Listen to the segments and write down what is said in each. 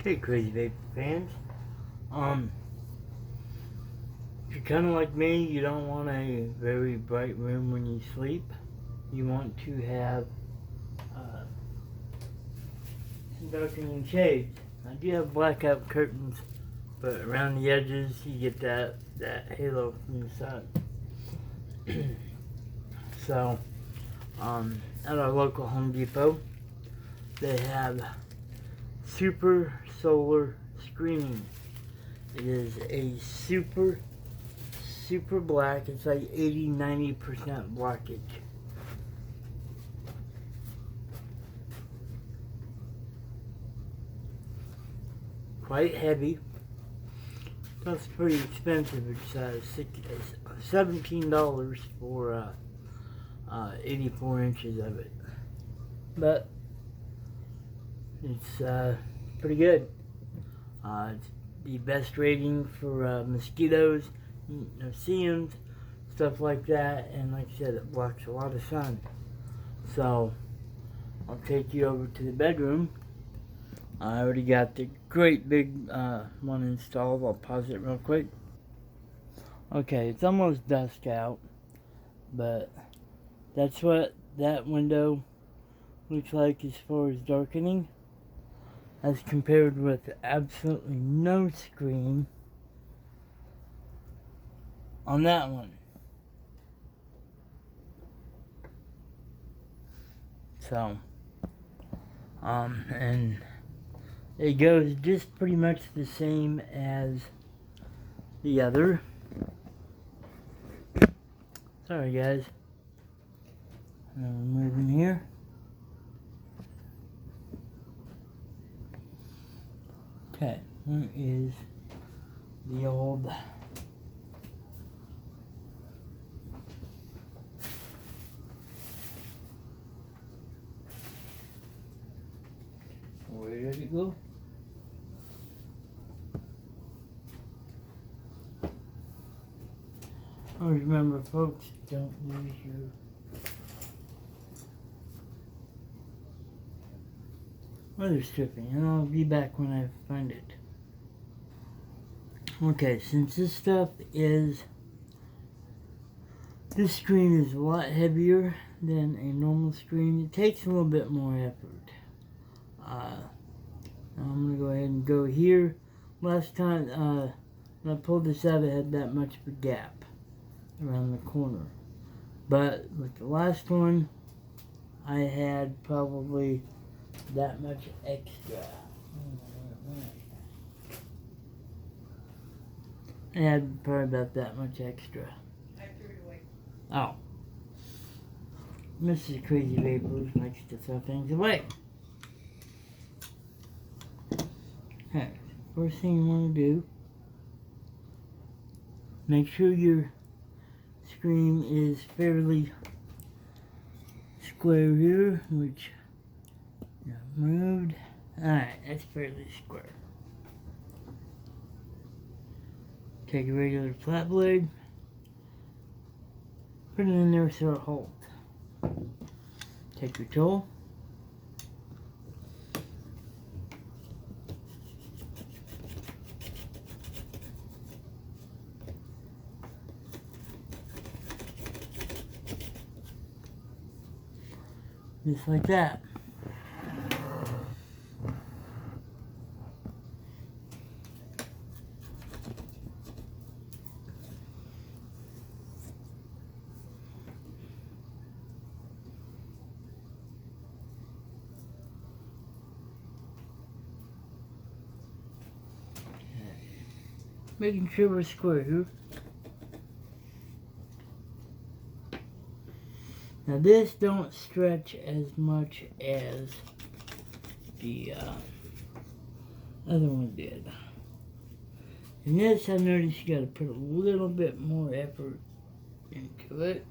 Hey, Crazy Vape fans. If you're kind of like me, you don't want a very bright room when you sleep. You want to have some darkening shades. I do have blackout curtains, but around the edges you get that halo from the sun. So, at our local Home Depot, they have super solar screening. It is a super black. It's like 80-90% blockage. Quite heavy. That's pretty expensive. It's $17 for 84 inches of it. But it's pretty good. It's the best rating for mosquitoes, no-see-ums, stuff like that, and like I said, it blocks a lot of sun. So I'll take you over to the bedroom. I already got the great big one installed. I'll pause it real quick. Okay, it's almost dusk out, but that's what that window looks like as far as darkening, as compared with absolutely no screen on that one. So, and it goes just pretty much the same as the other. Sorry guys. I'm moving here. Okay, where is the old where did it go? Always remember, folks, don't lose your weather stripping, and I'll be back when I find it. Okay, since this screen is a lot heavier than a normal screen, it takes a little bit more effort. I'm going to go ahead and go here. Last time when I pulled this out, it had that much of a gap around the corner. But with the last one, I had probably that much extra. I had probably about that much extra. I threw it away. Oh. Mrs. Crazy Vapors likes to throw things away. Okay, first thing you want to do, make sure your screen is fairly square here, which moved. Alright, that's fairly square. Take a regular flat blade, put it in there so it holds. Take your tool, just like that. Making sure we're square here. Now this don't stretch as much as the other one did. And this, I noticed you gotta put a little bit more effort into it.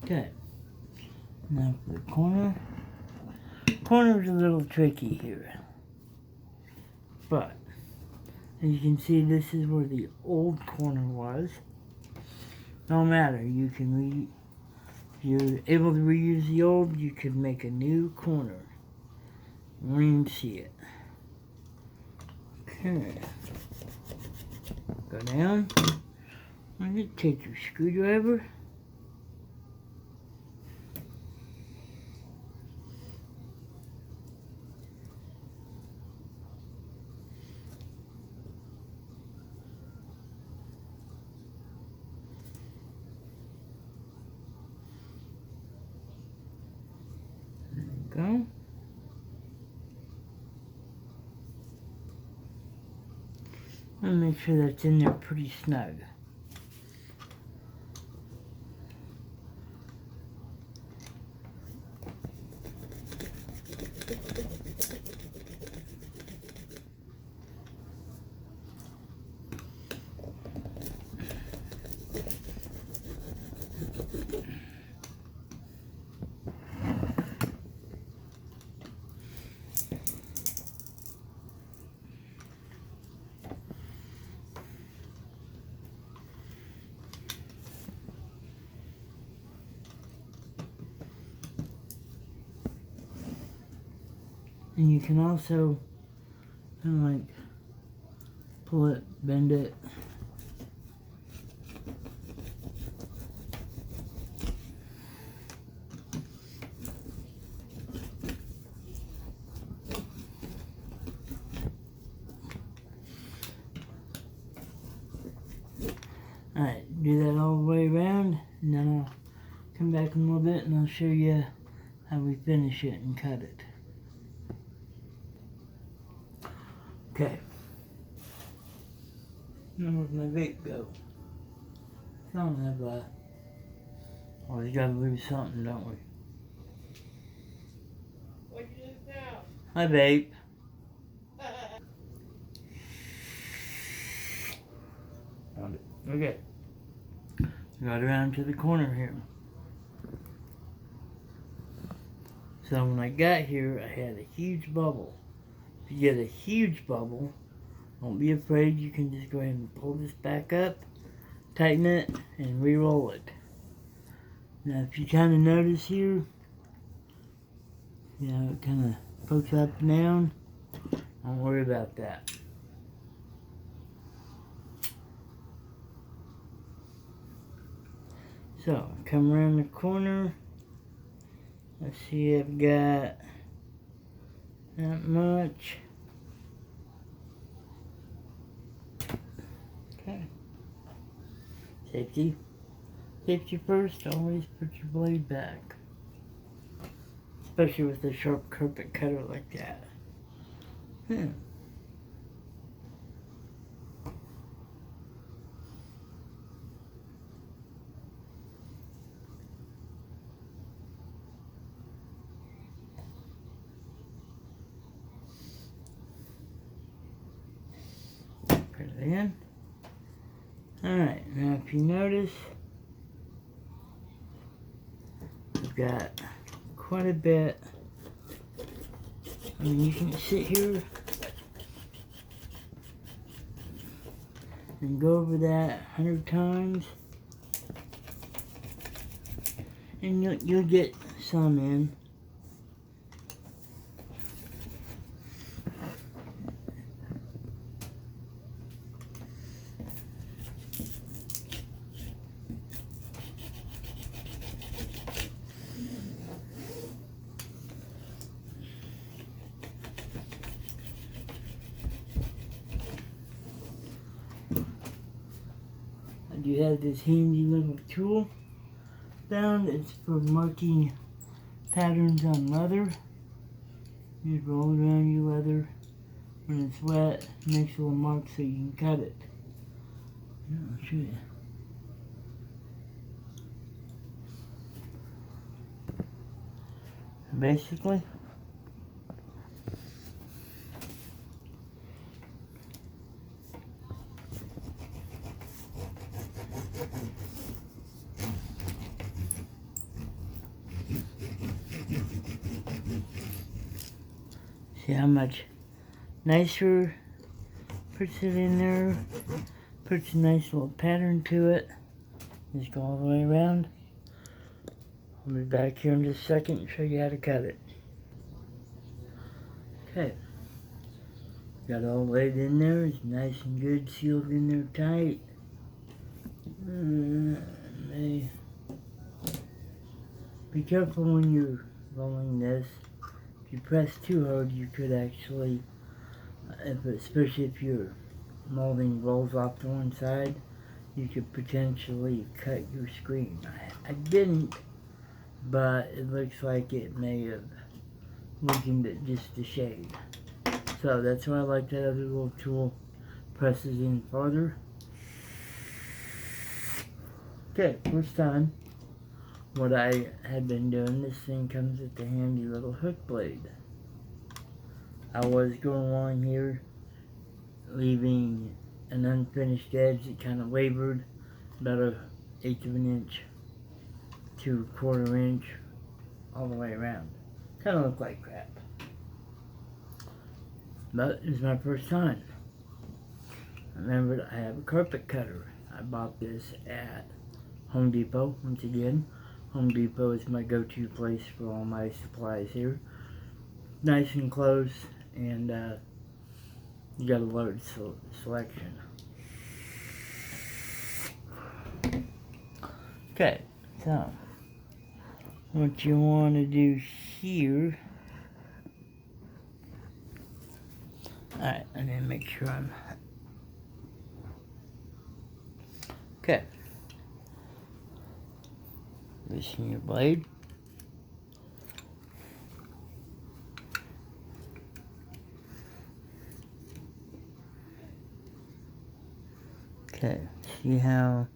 Okay, now for the corner, Corner's a little tricky here. But, as you can see, this is where the old corner was. No matter, you can if you're able to reuse the old, you could make a new corner. You won't even see it. Okay. Go down. I'm going to take your screwdriver. Go. And make sure that's in there pretty snug. And you can also kind of like pull it, bend it. Alright, do that all the way around, and then I'll come back in a little bit and I'll show you how we finish it and cut it. Okay. Now where's my vape go? I don't have a... Always gotta lose something, don't we? What'd you lose now? Hi, vape. Found it. Okay. Got around to the corner here. So when I got here, I had a huge bubble. If you get a huge bubble, don't be afraid. You can just go ahead and pull this back up, tighten it, and re-roll it. Now, if you kind of notice here, you know, it kind of pokes up and down. Don't worry about that. So, come around the corner. Let's see, I've got not much. Okay. Safety. Safety first, always put your blade back. Especially with a sharp carpet cutter like that. Put it in. Alright, now if you notice, we've got quite a bit. I mean, you can sit here and go over that 100 times, and you'll get some in. You have this handy little tool down. It's for marking patterns on leather. You roll it around your leather. When it's wet, it makes a little mark so you can cut it. Yeah, I'll show you. Basically, See how much nicer, puts it in there, puts a nice little pattern to it. Just go all the way around. I'll be back here in just a second and show you how to cut it. Okay, got it all laid in there. It's nice and good, sealed in there tight. Be careful when you're rolling this. If you press too hard, you could actually, especially if your molding rolls off to one side, you could potentially cut your screen. I didn't, but it looks like it may have weakened it just a shade. So that's why I like that other little tool. Presses in farther. Okay, first time. What I had been doing, this thing comes with the handy little hook blade. I was going along here, leaving an unfinished edge that kind of wavered about 1/8 of an inch to 1/4 inch all the way around. Kind of looked like crap. But it was my first time. I remembered I have a carpet cutter. I bought this at Home Depot. Once again, Home Depot is my go-to place for all my supplies here. Nice and close, and you got a large selection. Okay, so what you want to do here. Alright, I need to make sure I'm... Okay. Loosen your blade. Okay, see how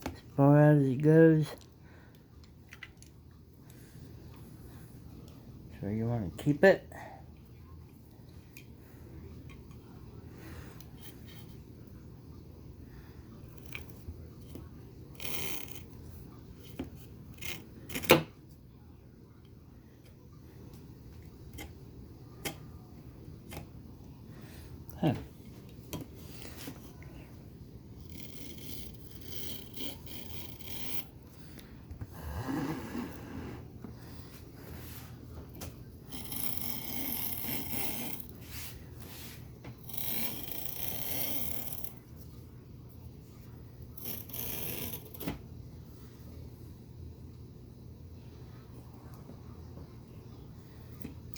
as far out as it goes. So you want to keep it. Huh.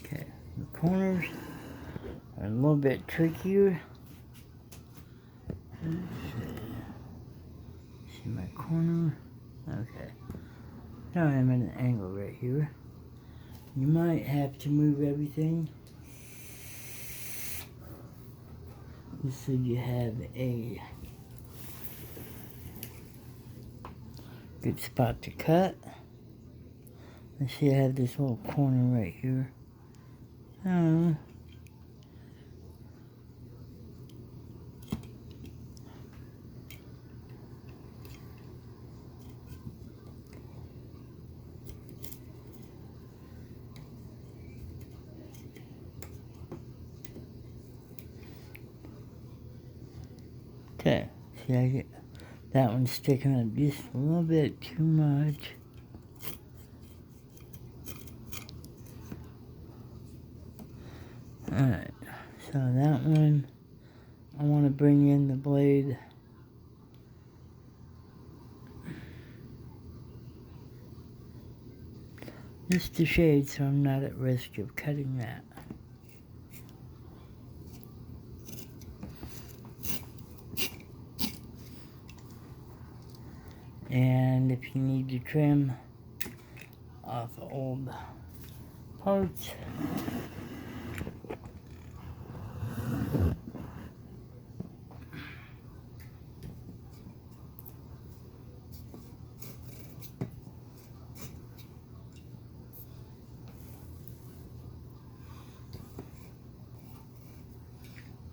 Okay, the corners are a little bit trickier. See my corner? Okay. Now I'm at an angle right here. You might have to move everything just so you have a good spot to cut. Let's see, I have this little corner right here. Okay, see, I get that one sticking up just a little bit too much. Alright, so that one, I want to bring in the blade just a shade so I'm not at risk of cutting that. And if you need to trim off old parts,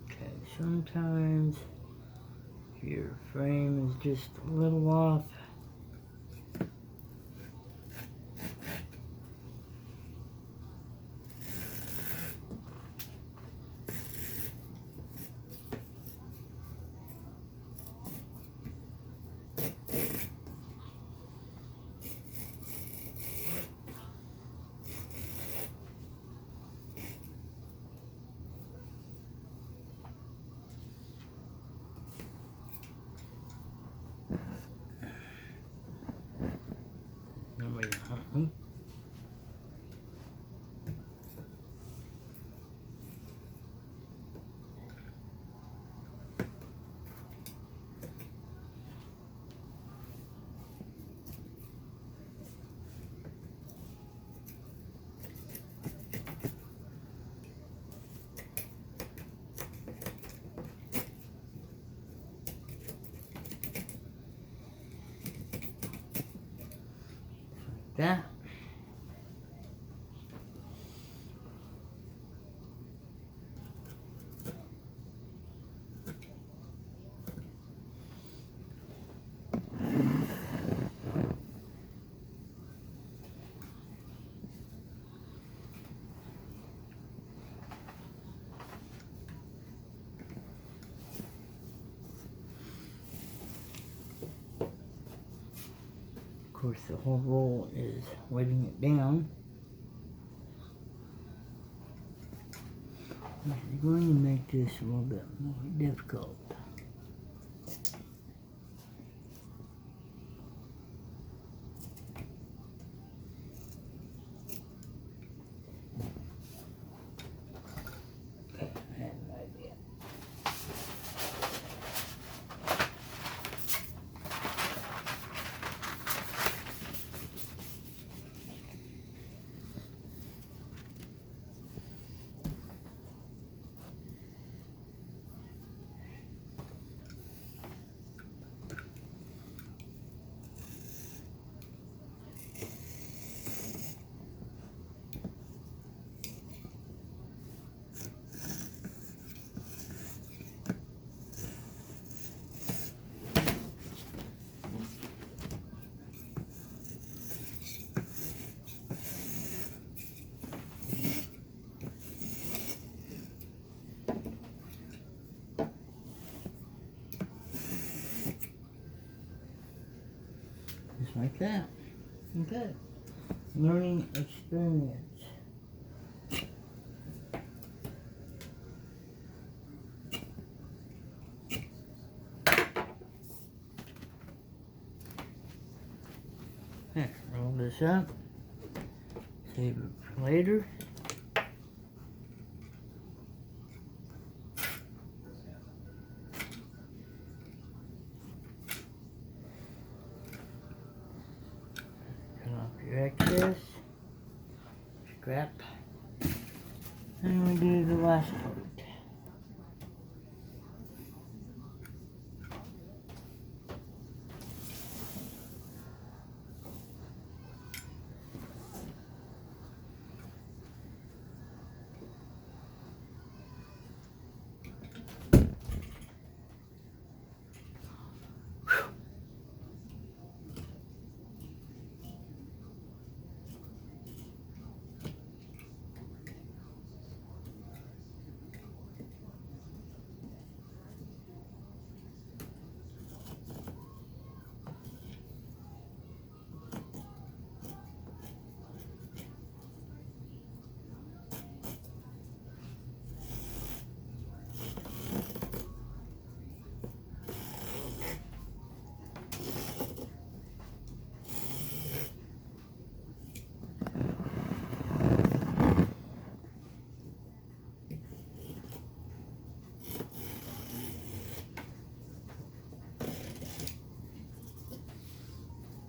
okay, sometimes your frame is just a little off. course, the whole roll is weighting it down. Which is going to make this a little bit more difficult. Okay, I have an idea. Just like that. Okay. Learning experience. Here, roll this up. Save it for later. Cut off your excess. Scrap. And we do the last part.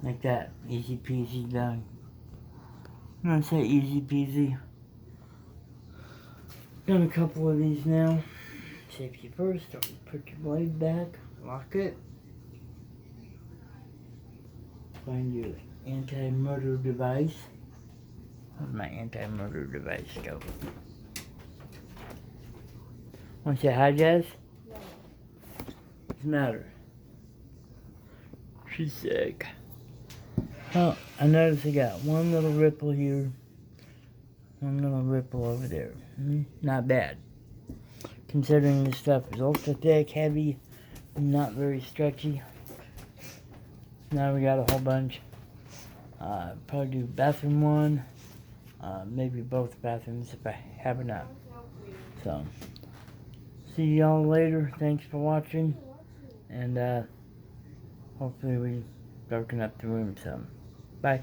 Like that. Easy peasy done. I'm gonna say easy peasy. Done a couple of these now. Safety first. Put your blade back. Lock it. Find your anti-murder device. Where'd my anti-murder device go? Want to say hi, Jess? No. What's the matter? She's sick. Oh, I noticed I got one little ripple here. One little ripple over there. Not bad. Considering this stuff is ultra thick, heavy, not very stretchy. Now we got a whole bunch. Probably do bathroom one. Maybe both bathrooms if I have enough. So, see y'all later. Thanks for watching. And hopefully we darken up the room some. Bye.